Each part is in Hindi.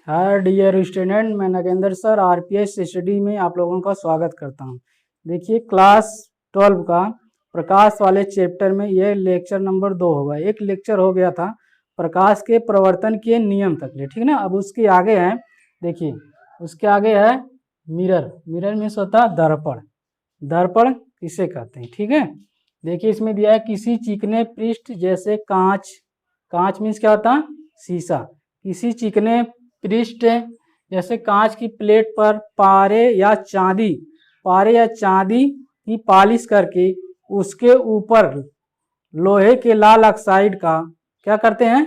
हाय डियर स्टूडेंट, मैं नागेंद्र सर आरपीएस स्टडी में आप लोगों का स्वागत करता हूं। देखिए क्लास 12 का प्रकाश वाले चैप्टर में ये लेक्चर नंबर 2 होगा। एक लेक्चर हो गया था प्रकाश के प्रवर्तन के नियम तक ले, ठीक है ना। अब उसके आगे है, देखिए उसके आगे है मिरर। मिरर मीन्स होता है दर्पण। दर्पण किसे कहते हैं, ठीक है। देखिए इसमें दिया है किसी चिकने पृष्ठ जैसे कांच। कांच मीन्स क्या होता है, शीशा। किसी चिकने पृष्ठ जैसे कांच की प्लेट पर पारे या चांदी की पॉलिश करके उसके ऊपर लोहे के लाल ऑक्साइड का क्या करते हैं,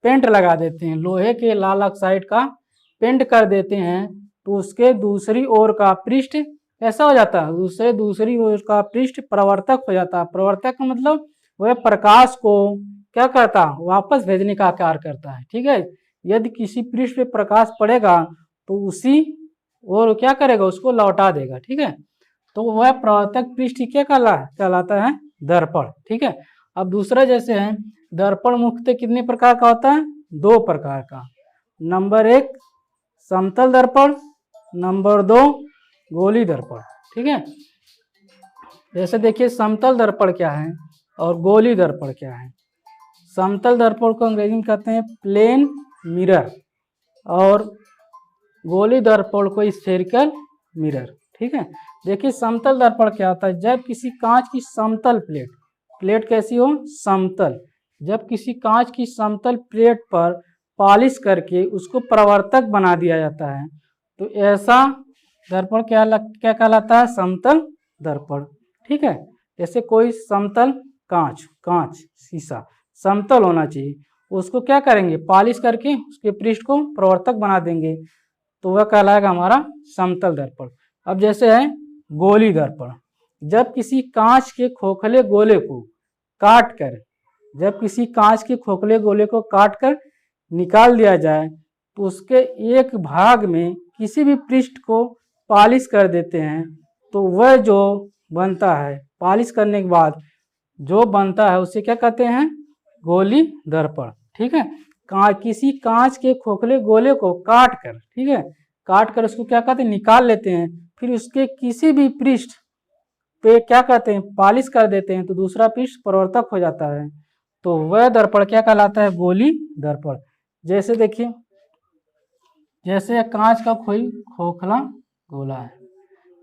पेंट लगा देते हैं। लोहे के लाल ऑक्साइड का पेंट कर देते हैं तो उसके दूसरी ओर का पृष्ठ कैसा हो जाता है, दूसरी ओर का पृष्ठ प्रवर्तक हो जाता है। प्रवर्तक का मतलब वह प्रकाश को क्या करता, वापस भेजने का कार्य करता है, ठीक है। यदि किसी पृष्ठ पे प्रकाश पड़ेगा तो उसी और क्या करेगा, उसको लौटा देगा, ठीक है। तो वह प्रवर्तक पृष्ठ क्या कहलाता है, दर्पण, ठीक है। अब दूसरा जैसे है दर्पण मुख्यतः कितने प्रकार का होता है, 2 प्रकार का। नंबर 1 समतल दर्पण, नंबर 2 गोली दर्पण, ठीक है। जैसे देखिए समतल दर्पण क्या है और गोली दर्पण क्या है। समतल दर्पण को अंग्रेजी में कहते हैं प्लेन मिरर और गोली दर्पण को स्फेरिकल मिरर, ठीक है। देखिए समतल दर्पण क्या होता है, जब किसी कांच की समतल प्लेट कैसी हो, समतल। जब किसी कांच की समतल प्लेट पर पॉलिश करके उसको प्रवर्तक बना दिया जाता है तो ऐसा दर्पण क्या कहलाता है, समतल दर्पण, ठीक है। जैसे कोई समतल कांच शीशा समतल होना चाहिए, उसको क्या करेंगे, पॉलिश करके उसके पृष्ठ को प्रवर्तक बना देंगे तो वह कहलाएगा हमारा समतल दर्पण। अब जैसे है गोली दर्पण, जब किसी कांच के खोखले गोले को काट कर निकाल दिया जाए तो उसके एक भाग में किसी भी पृष्ठ को पॉलिश कर देते हैं तो वह जो बनता है, पॉलिश करने के बाद जो बनता है उसे क्या कहते हैं, गोली दर्पण, ठीक है। किसी कांच के खोखले गोले को काट कर उसको क्या कहते हैं, निकाल लेते हैं, फिर उसके किसी भी पृष्ठ पे क्या कहते हैं, पॉलिश कर देते हैं तो दूसरा पृष्ठ प्रवर्तक हो जाता है तो वह दर्पण क्या कहलाता है, गोली दर्पण। जैसे देखिए, जैसे कांच का कोई खोखला गोला है,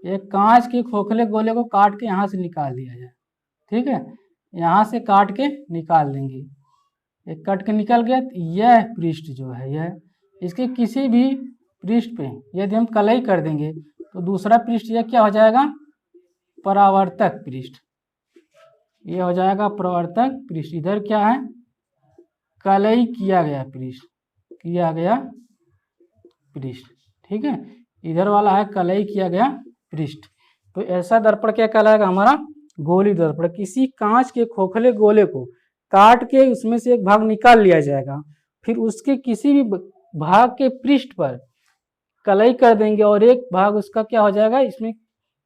एक कांच के खोखले गोले को काट के यहाँ से निकाल दिया जाए, ठीक है। यहाँ से काट के निकाल देंगे, एक कट के निकल गया तो यह पृष्ठ जो है, यह इसके किसी भी पृष्ठ पे यदि हम कलई कर देंगे तो दूसरा पृष्ठ यह क्या हो जाएगा, परावर्तक पृष्ठ। ये हो जाएगा प्रवर्तक पृष्ठ। इधर क्या है, कलई किया गया पृष्ठ, ठीक है। इधर वाला है कलई किया गया पृष्ठ। तो ऐसा दर्पण क्या कहलाएगा, हमारा गोली दर्पण। किसी कांच के खोखले गोले को काट के उसमें से एक भाग निकाल लिया जाएगा, फिर उसके किसी भी भाग के पृष्ठ पर कलई कर देंगे और एक भाग उसका क्या हो जाएगा, इसमें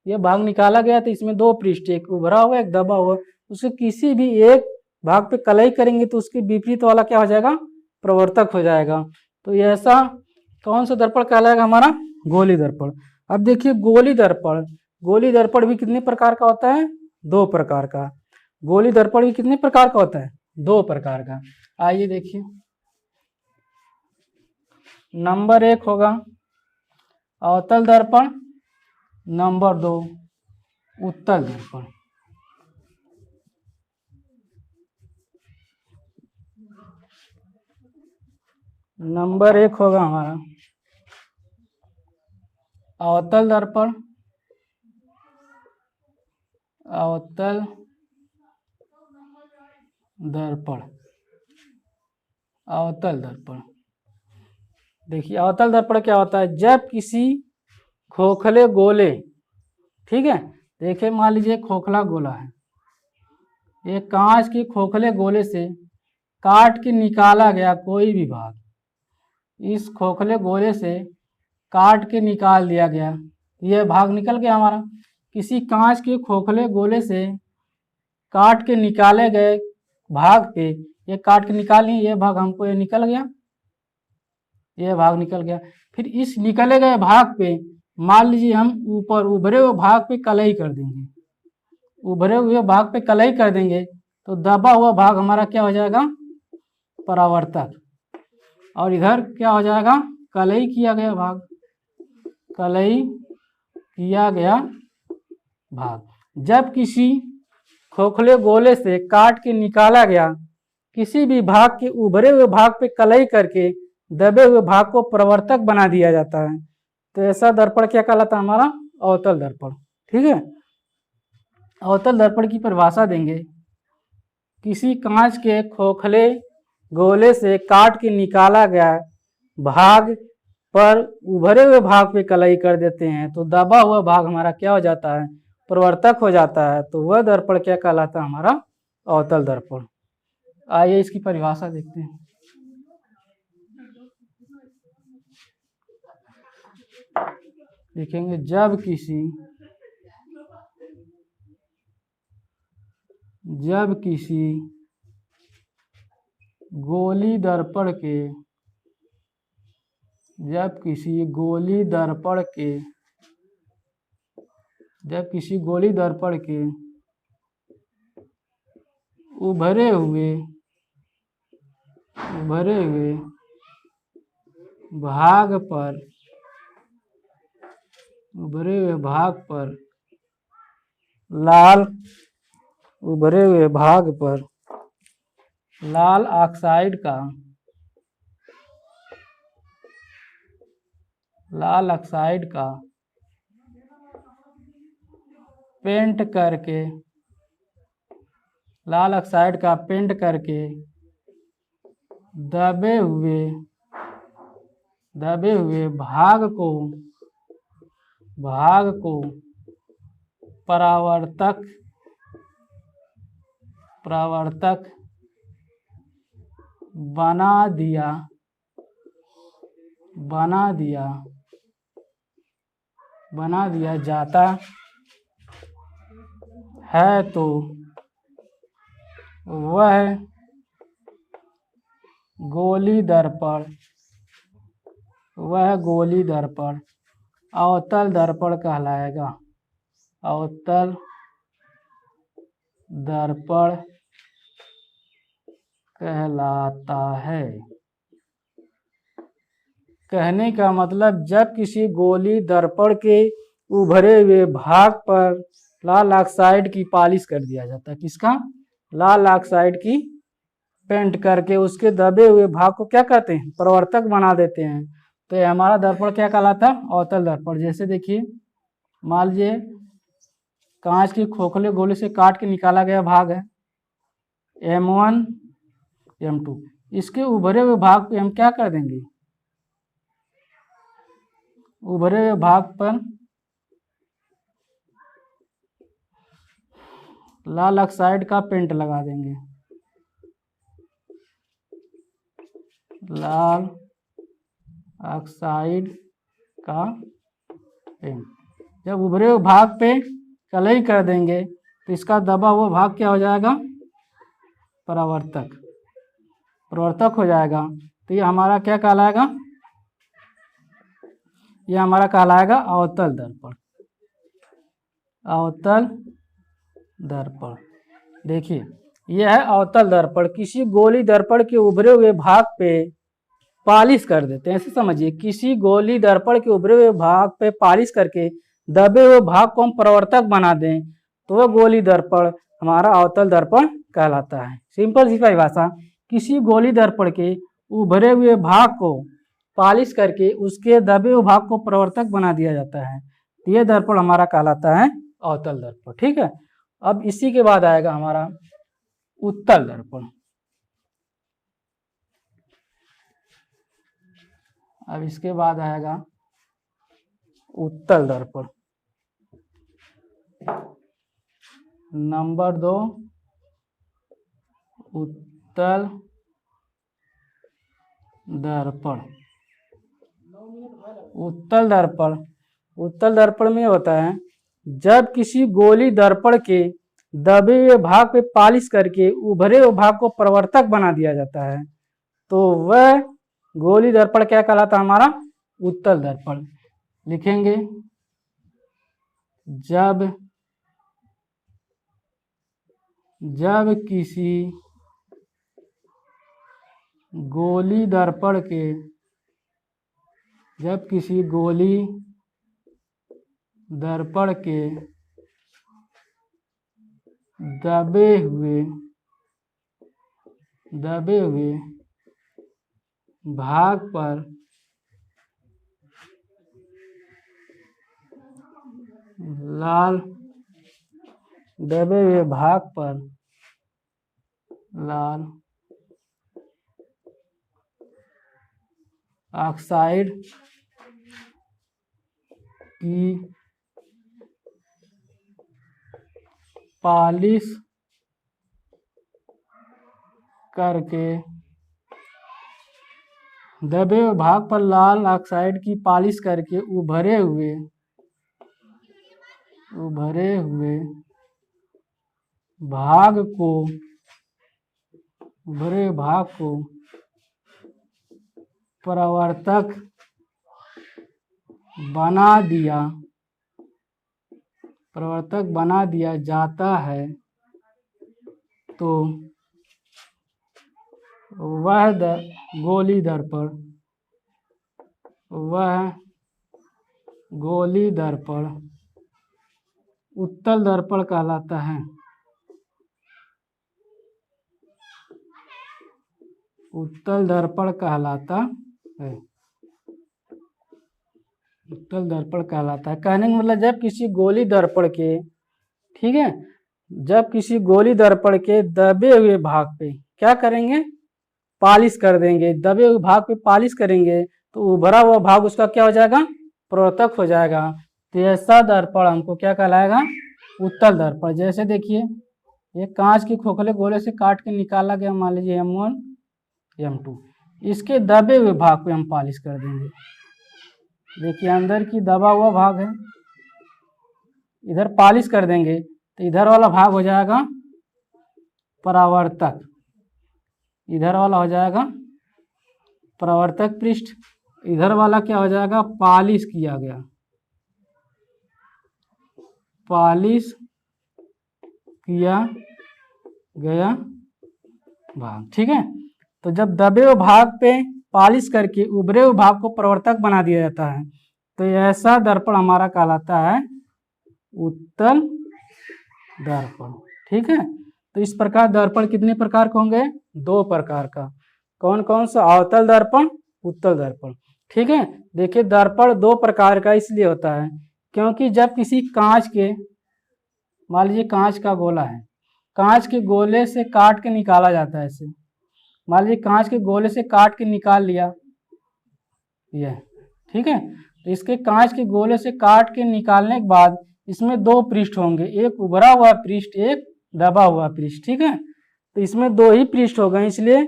यह भाग निकाला गया तो इसमें 2 पृष्ठ, एक उभरा हुआ एक दबा हुआ, उसके किसी भी एक भाग पे कलई करेंगे तो उसके विपरीत वाला क्या हो जाएगा, प्रवर्तक हो जाएगा। तो ये ऐसा कौन सा दर्पण कहलाएगा, हमारा गोली दर्पण। अब देखिए गोली दर्पण भी कितने प्रकार का होता है, 2 प्रकार का। गोली दर्पण भी कितने प्रकार का होता है, 2 प्रकार का। आइए देखिए, नंबर 1 होगा अवतल दर्पण, नंबर 2 उत्तल दर्पण। नंबर 1 होगा हमारा अवतल दर्पण, अवतल दर्पण। देखिए अवतल दर्पण क्या होता है, जब किसी खोखले गोले, ठीक है, देखिए मान लीजिए खोखला गोला है, एक कांच के खोखले गोले से काट के निकाला गया कोई भी भाग, इस खोखले गोले से काट के निकाल दिया गया, यह भाग निकल गया हमारा। किसी कांच के खोखले गोले से काट के निकाले गए भाग पे, ये काट के निकाल लिए, ये भाग हमको ये निकल गया, ये भाग निकल गया। फिर इस निकले गए भाग पे मान लीजिए हम ऊपर उभरे हुए भाग पे कलई कर देंगे, उभरे हुए भाग पे कलई कर देंगे तो दबा हुआ भाग हमारा क्या हो जाएगा, परावर्तक। और इधर क्या हो जाएगा, कलई किया गया भाग, कलई किया गया भाग। जब किसी खोखले गोले से काट के निकाला गया किसी भी भाग के उभरे हुए भाग पे कलई करके दबे हुए भाग को प्रवर्तक बना दिया जाता है, तो ऐसा दर्पण क्या कहलाता है, हमारा अवतल दर्पण। ठीक है, अवतल दर्पण की परिभाषा देंगे, किसी कांच के खोखले गोले से काट के निकाला गया भाग पर उभरे हुए भाग पे कलई कर देते हैं तो दबा हुआ भाग हमारा क्या हो जाता है, प्रवर्तक हो जाता है, तो वह दर्पण क्या कहलाता है, हमारा अवतल दर्पण। आइए इसकी परिभाषा देखते हैं। देखेंगे, जब किसी गोली दर्पण के उभरे हुए भाग पर लाल ऑक्साइड का पेंट करके दबे हुए भाग को परावर्तक बना दिया जाता है तो वह गोली दर्पण अवतल दर्पण कहलाएगा, अवतल दर्पण कहलाता है। कहने का मतलब, जब किसी गोली दर्पण के उभरे हुए भाग पर लाल ऑक्साइड की पॉलिश कर दिया जाता है, किसका, लाल ऑक्साइड की पेंट करके उसके दबे हुए भाग को क्या कहते हैं, प्रवर्तक बना देते हैं, तो ये हमारा दर्पण क्या कहलाता है, अवतल दर्पण। जैसे देखिए, मान लीजिए कांच के खोखले गोले से काट के निकाला गया भाग है M1 M2, इसके उभरे हुए भाग पे हम क्या कर देंगे, उभरे हुए भाग पर लाल ऑक्साइड का पेंट लगा देंगे, लाल ऑक्साइड का पेंट। जब उभरे हुए भाग पे कलई कर देंगे तो इसका दबा हुआ भाग क्या हो जाएगा, प्रवर्तक हो जाएगा। तो ये हमारा क्या कहलाएगा, ये हमारा कहलाएगा अवतल दर्पण, अवतल दर्पण। देखिए, यह है अवतल दर्पण, किसी गोली दर्पण के उभरे हुए भाग पे पॉलिश कर देते हैं, ऐसे समझिए, किसी गोली दर्पण के उभरे हुए भाग पे पॉलिश करके दबे हुए भाग को हम प्रवर्तक बना दें तो वह गोली दर्पण हमारा अवतल दर्पण कहलाता है। सिंपल सी परिभाषा, किसी गोली दर्पण के उभरे हुए भाग को पॉलिश करके उसके दबे हुए भाग को प्रवर्तक बना दिया जाता है, तो यह दर्पण हमारा कहलाता है अवतल दर्पण। ठीक है, अब इसी के बाद आएगा हमारा उत्तल दर्पण। अब इसके बाद आएगा उत्तल दर्पण। नंबर 2, उत्तल दर्पण। उत्तल दर्पण में होता है, जब किसी गोली दर्पण के दबे हुए भाग पे पॉलिश करके उभरे हुए भाग को प्रवर्तक बना दिया जाता है तो वह गोली दर्पण क्या कहलाता है हमारा? उत्तल दर्पण। लिखेंगे जब किसी गोली दर्पण के दबे हुए भाग पर लाल ऑक्साइड की पालिश करके दबे हुए भाग पर लाल ऑक्साइड की पालिश करके उभरे हुए भाग को परावर्तक बना दिया जाता है तो वह गोली दर्पण उत्तल दर्पण कहलाता है। उत्तल दर्पण कहलाता है। कहने का मतलब जब किसी गोली दर्पण के, ठीक है, जब किसी गोली दर्पण के दबे हुए भाग पे क्या करेंगे? पालिश कर देंगे। दबे हुए भाग पे पालिश करेंगे तो उभरा हुआ भाग उसका क्या हो जाएगा? परावर्तक हो जाएगा। तो ऐसा दर्पण हमको क्या कहलाएगा? उत्तल दर्पण। जैसे देखिए ये कांच के खोखले गोले से काट के निकाला गया, मान लीजिए M1 M2, इसके दबे हुए भाग पे हम पालिश कर देंगे। देखिए अंदर की दबा हुआ भाग है, इधर पालिश कर देंगे तो इधर वाला भाग हो जाएगा परावर्तक, इधर वाला हो जाएगा परावर्तक पृष्ठ, इधर वाला क्या हो जाएगा? पालिश किया गया भाग। ठीक है, तो जब दबे हुए भाग पे पालिश करके उभरे हुए भाग को परावर्तक बना दिया जाता है तो ऐसा दर्पण हमारा कहलाता है उत्तल दर्पण। ठीक है, तो इस प्रकार दर्पण कितने प्रकार के होंगे? 2 प्रकार का। कौन कौन सा? अवतल दर्पण, उत्तल दर्पण। ठीक है, देखिए दर्पण 2 प्रकार का इसलिए होता है क्योंकि जब किसी कांच के, मान लीजिए कांच का गोला है, कांच के गोले से काट के निकाला जाता है। ऐसे मान लीजिए कांच के गोले से काट के निकाल लिया ये, ठीक है, तो इसके कांच के गोले से काट के निकालने के बाद इसमें 2 पृष्ठ होंगे, एक उभरा हुआ पृष्ठ, एक दबा हुआ पृष्ठ। ठीक है, तो इसमें 2 ही पृष्ठ हो गए, इसलिए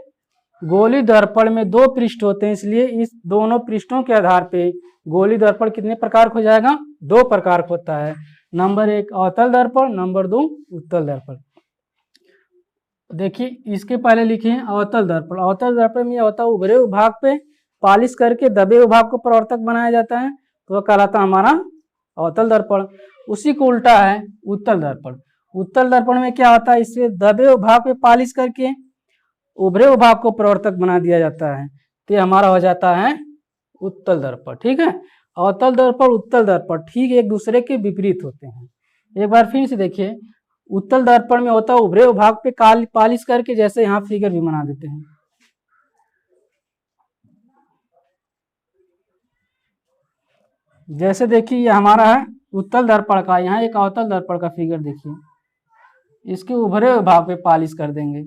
गोली दर्पण में 2 पृष्ठ होते हैं, इसलिए इस दोनों पृष्ठों के आधार पे गोली दर्पण कितने प्रकार का हो जाएगा? 2 प्रकार का होता है। नंबर 1 अवतल दर्पण, नंबर 2 उत्तल दर्पण। देखिए इसके पहले लिखे हैं अवतल दर्पण। अवतल दर्पण में यह होता है उभरे हुए भाग पे पालिश करके दबे हुए भाग को परावर्तक बनाया जाता है, तो वह कहलाता हमारा अवतल दर्पण। उसी को उल्टा है उत्तल दर्पण। उत्तल दर्पण में क्या होता है? इससे दबे हुए भाग पे पालिश करके उभरे हुए भाग को परावर्तक बना दिया जाता है, तो हमारा हो जाता है उत्तल दर्पण। ठीक है, अवतल दर्पण उत्तल दर्पण ठीक एक दूसरे के विपरीत होते हैं। एक बार फिर से देखिए, उत्तल दर्पण में होता है उभरे हुए भाग पे पालिश करके, जैसे यहाँ फिगर भी बना देते हैं। जैसे देखिए ये हमारा है उत्तल दर्पण का, यहाँ एक अवतल दर्पण का फिगर देखिए, इसके उभरे हुए भाग पे पालिश कर देंगे,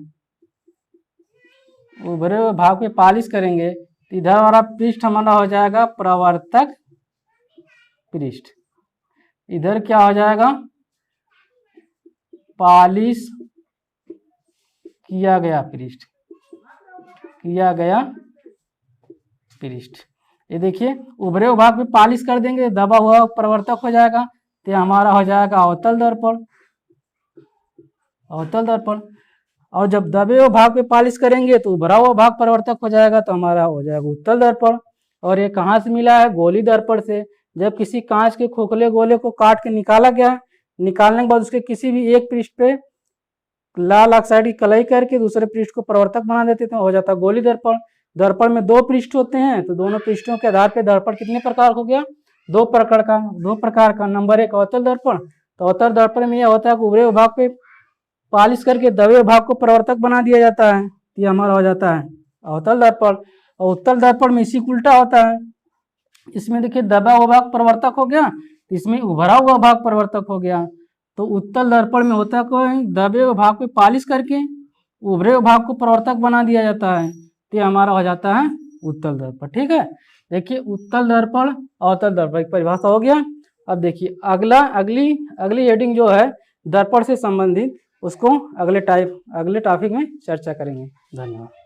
उभरे हुए भाग पे पालिश करेंगे तो इधर वाला पृष्ठ हमारा हो जाएगा परावर्तक पृष्ठ, इधर क्या हो जाएगा? पालिश किया गया पृष्ठ। ये देखिए उभरे हुए भाग पे पालिश कर देंगे, दबा हुआ परावर्तक हो जाएगा, तो हमारा हो जाएगा अवतल दर्पण। अवतल दर्पण। और जब दबे हुए भाग पे पालिश करेंगे तो उभरा हुआ भाग परावर्तक हो जाएगा, तो हमारा हो जाएगा उत्तल दर्पण। और ये कहाँ से मिला है? गोली दर्पण से। जब किसी कांच के खोखले गोले को काट के निकाला गया, निकालने के बाद उसके किसी भी एक पृष्ठ पे लाल ऑक्साइड की कलई करके दूसरे पृष्ठ को परावर्तक बना देते थे, हो जाता गोली दर्पण। दर्पण में 2 पृष्ठ होते हैं, तो दोनों पृष्ठों के आधार पर दर्पण कितने प्रकार हो गया? 2 प्रकार का। नंबर 1 अवतल दर्पण। तो अवतल दर्पण में यह होता है कि उभरे हुए भाग पे पालिश करके दबे हुए भाग को परावर्तक बना दिया जाता है, ये हमारा हो जाता है अवतल दर्पण। और उत्तल दर्पण में इसी उल्टा होता है। इसमें देखिए दबा हुआ भाग परावर्तक हो गया, इसमें उभरा हुआ भाग परावर्तक हो गया। तो उत्तल दर्पण में होता है दबे हुए भाग पे पालिश करके उभरे हुए भाग को परावर्तक बना दिया जाता है, तो हमारा हो जाता है उत्तल दर्पण। ठीक है, देखिए उत्तल दर्पण अवतल दर्पण की परिभाषा हो गया। अब देखिए अगली हेडिंग जो है दर्पण से संबंधित, उसको अगले टॉपिक में चर्चा करेंगे। धन्यवाद।